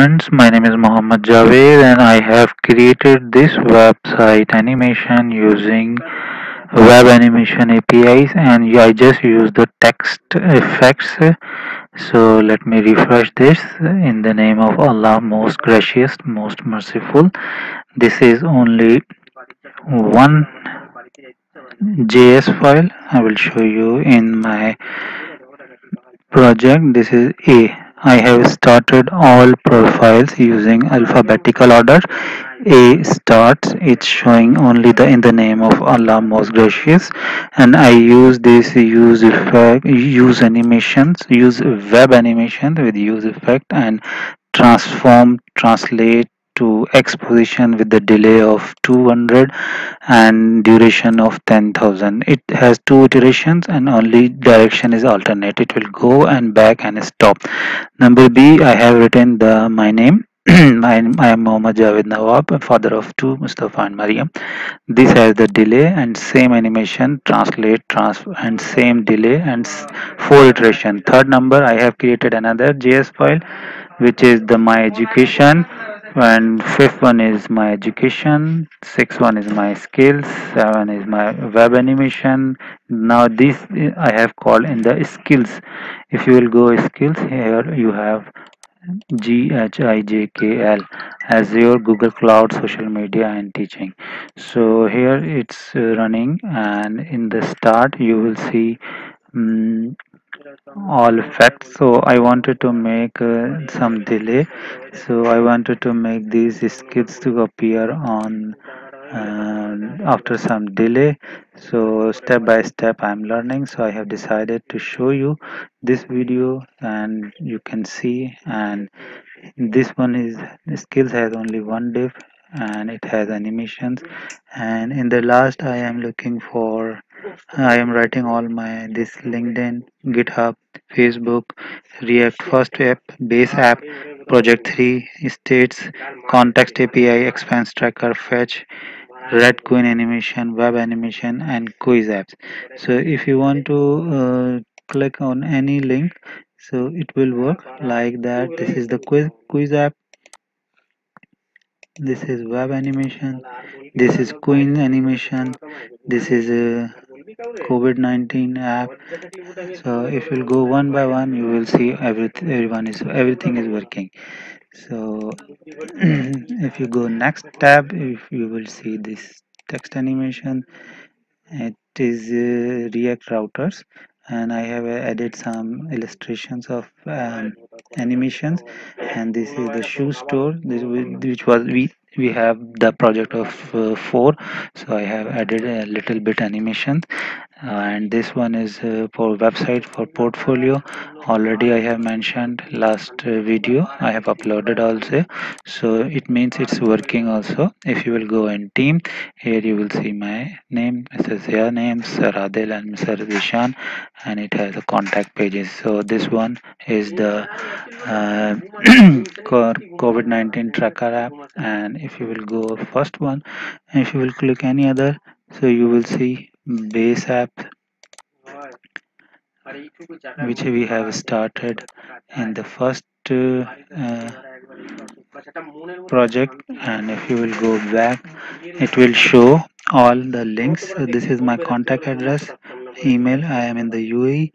friends, my name is Mohammad Javed and I have created this website animation using web animation APIs and I just use the text effects. So let me refresh this in the name of Allah, most gracious, most merciful. This is only one JS file. I will show you in my project. This is A. I have started all profiles using alphabetical order. A starts, it's showing only the in the name of Allah most gracious, and I use this use effect, use animations, use web animation with use effect and transform translate to exposition with the delay of 200 and duration of 10,000. It has two iterations and only direction is alternate. It will go and back and stop. Number B, I have written the my name. I am Mohammad Javed Nawab, father of two, Mustafa and Mariam. This has the delay and same animation, translate, transfer, and same delay and four iteration. Third number, I have created another JS file, which is the my education, and fifth one is my education, sixth one is my skills, seven is my web animation. Now this I have called in the skills. If you will go skills, here you have GHIJKL, Azure, Google Cloud, social media, and teaching. So here it's running, and in the start you will see mm, all effects. So I wanted to make some delay. So I wanted to make these skits to appear on after some delay. So step by step I'm learning. So I have decided to show you this video, and you can see. And this one is skills has only one div and it has animations, and in the last I am writing all my this LinkedIn, GitHub, Facebook, React First App, Base App, Project 3, States, Context API, Expense Tracker, Fetch, Red Queen animation, web animation, and quiz apps. So if you want to click on any link, so it will work like that. This is the quiz app. This is web animation. This is Queen animation. This is a COVID-19 app. So if you'll go one by one, you will see everything is working. So if you go next tab, if you will see this text animation, it is React routers, and I have added some illustrations of animations. And this is the shoe store, which was we have the project of four, so I have added a little bit animation. And this one is for website for portfolio. Already I have mentioned last video I have uploaded also, so it means it's working also. If you will go in team, here you will see my name, Mr. Zia name, Sir Adil and Mr. Zishan, and it has the contact pages. So this one is the uh, COVID-19 tracker app, and if you will go first one, if you will click any other, so you will see base app, which we have started in the first uh, project. And if you will go back, it will show all the links. So this is my contact address, email. I am in the UAE,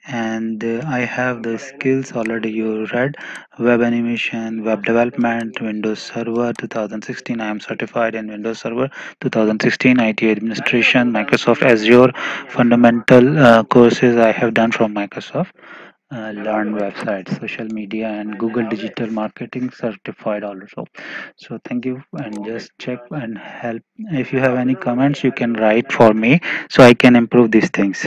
and I have the skills already you read: web animation, web development, Windows Server 2016. I am certified in Windows Server 2016, IT administration, Microsoft Azure fundamental courses I have done from Microsoft. Learn websites, social media, and Google Digital Marketing certified also. So thank you, and just check and help. If you have any comments, you can write for me so I can improve these things.